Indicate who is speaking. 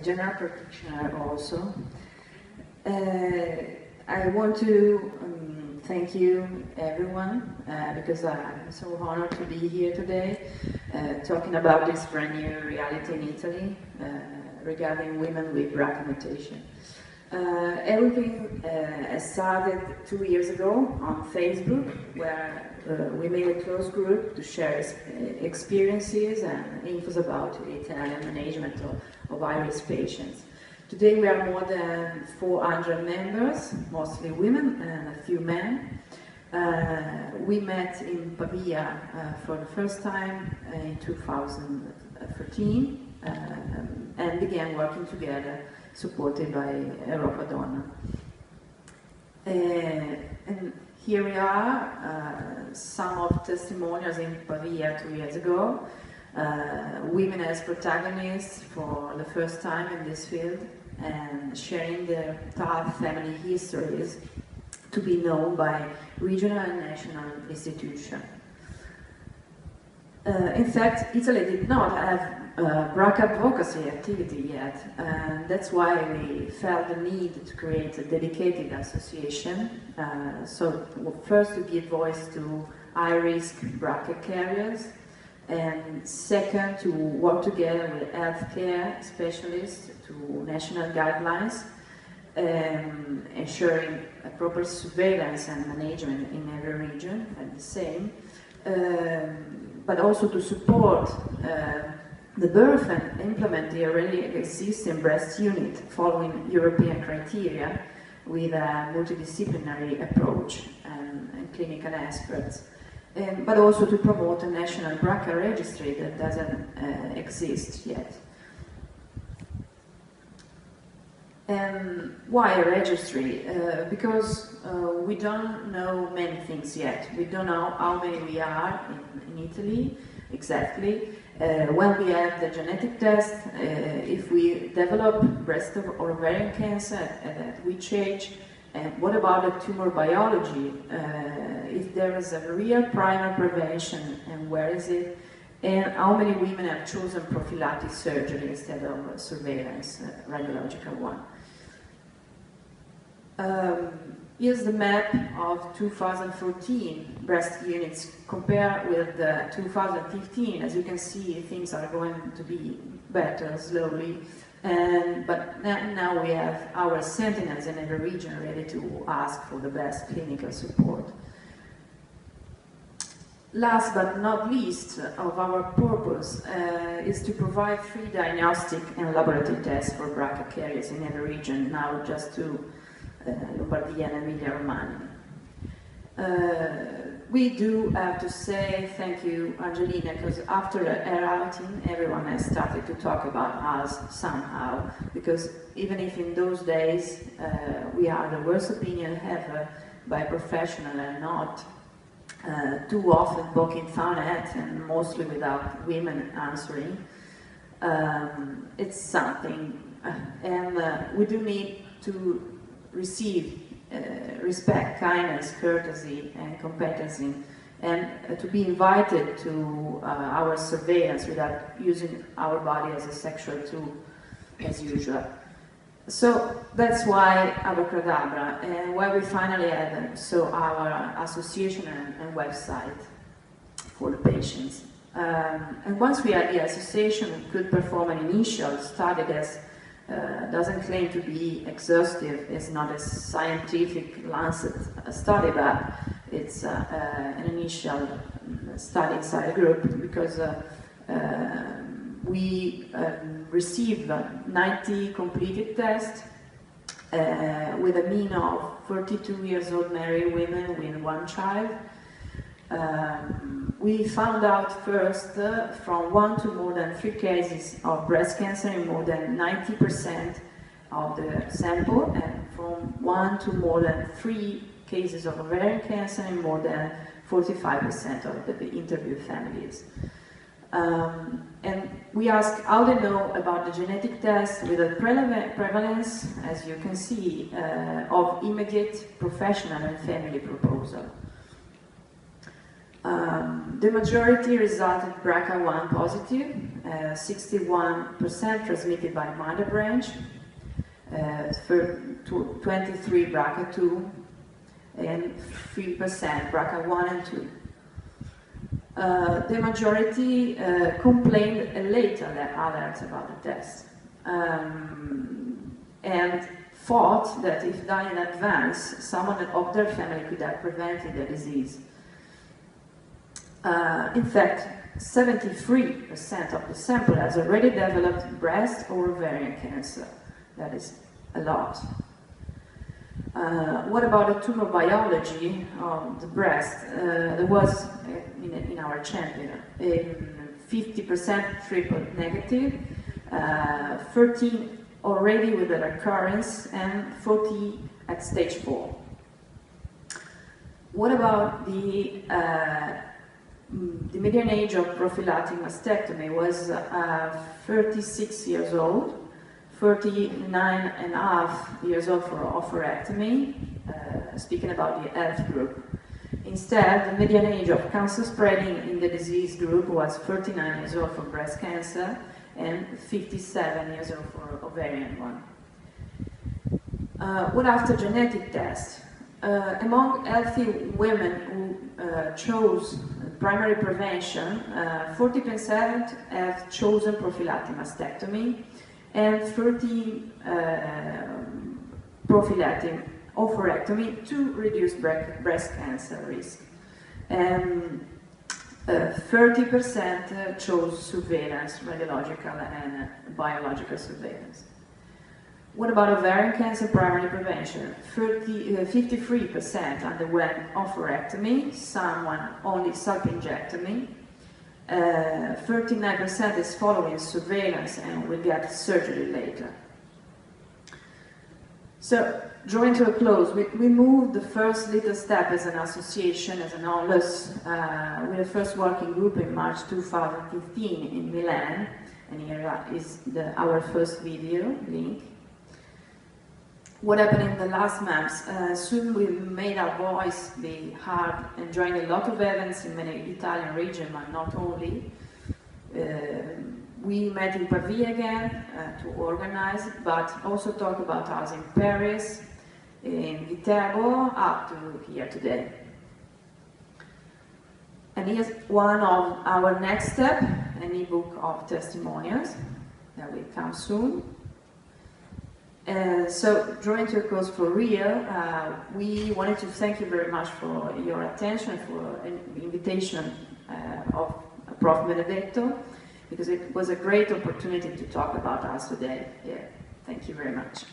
Speaker 1: general practitioner also. I want to thank you, everyone, because I'm so honored to be here today, talking about this brand new reality in Italy regarding women with BRCA mutation. Everything started 2 years ago on Facebook, where we made a close group to share experiences and infos about the Italian management of high-risk patients. Today we are more than 400 members, mostly women and a few men. We met in Pavia for the first time in 2013 and began working together, supported by Europa Donne. And here we are, some of testimonials in Pavia 2 years ago, women as protagonists for the first time in this field and sharing their tough family histories to be known by regional and national institutions. In fact, Italy did not have BRCA advocacy activity yet, and that's why we felt the need to create a dedicated association. So first to give voice to high-risk BRCA carriers, and second to work together with healthcare specialists to national guidelines, ensuring a proper surveillance and management in every region at the same, but also to support the birth and implement the already existing breast unit following European criteria with a multidisciplinary approach and clinical experts, but also to promote a national BRCA registry that doesn't exist yet. And why a registry? Because we don't know many things yet. We don't know how many we are in Italy exactly. When we have the genetic test, if we develop breast or ovarian cancer, at which age, and what about the tumor biology? If there is a real primal prevention, and where is it? And how many women have chosen prophylactic surgery instead of surveillance, radiological one? Here's the map of 2014 breast units compared with 2015. As you can see, things are going to be better slowly. But now we have our sentinels in every region ready to ask for the best clinical support. Last but not least of our purpose is to provide free diagnostic and laboratory tests for BRCA carriers in every region, now just to Lombardy and Emilia-Romagna. We do have to say thank you, Angelina, because after her outing, everyone has started to talk about us somehow, because even if in those days we are the worst opinion ever by professional and not too often poking fun at and mostly without women answering, it's something, and we do need to receive respect, kindness, courtesy, and competency, and to be invited to our surveillance without using our body as a sexual tool, as usual. So that's why aBRCAdaBRA, and why we finally had our association and website for the patients. And once we had the association, we could perform an initial study that doesn't claim to be exhaustive. It's not a scientific Lancet study, but it's an initial study inside a group, because we received 90 completed tests with a mean of 42 years old married women with 1 child. We found out first from 1 to more than 3 cases of breast cancer in more than 90% of the sample, and from 1 to more than 3 cases of ovarian cancer in more than 45% of the interviewed families. And we asked how they know about the genetic test with a prevalence, as you can see, of immediate professional and family proposal. The majority resulted BRCA1 positive, 61% transmitted by mother branch, 23 BRCA2, and 3% BRCA1 and 2. The majority complained later alerts about the test and thought that if done in advance, someone of their family could have prevented the disease. In fact, 73% of the sample has already developed breast or ovarian cancer. That is a lot. What about the tumor biology of the breast? There was, in our champion, 50% triple negative, 13 already with a recurrence, and 40 at stage 4. What about the median age of prophylactic mastectomy was 36 years old, 39.5 years old for oophorectomy, speaking about the health group. Instead, the median age of cancer spreading in the disease group was 39 years old for breast cancer and 57 years old for ovarian one. What after genetic test? Among healthy women who chose primary prevention, 40% have chosen prophylactic mastectomy and 30 prophylactic oophorectomy to reduce breast cancer risk. And 30% chose surveillance, radiological and biological surveillance. What about ovarian cancer primary prevention? 53% underwent oophorectomy, someone only salpingectomy. 39% is following surveillance and will get surgery later. So, drawing to a close, we moved the first little step as an association, as an onlus, with the first working group in March 2015 in Milan, and here is our first video link. What happened in the last months? Soon we made our voice be heard and joined a lot of events in many Italian regions, but not only. We met in Pavia again to organize, but also talk about us in Paris, in Viterbo, up to here today. And here's one of our next step, an ebook of testimonials that will come soon. So, drawing to a close for real, we wanted to thank you very much for your attention, for the invitation of Prof. Benedetto, because it was a great opportunity to talk about us today. Yeah, thank you very much.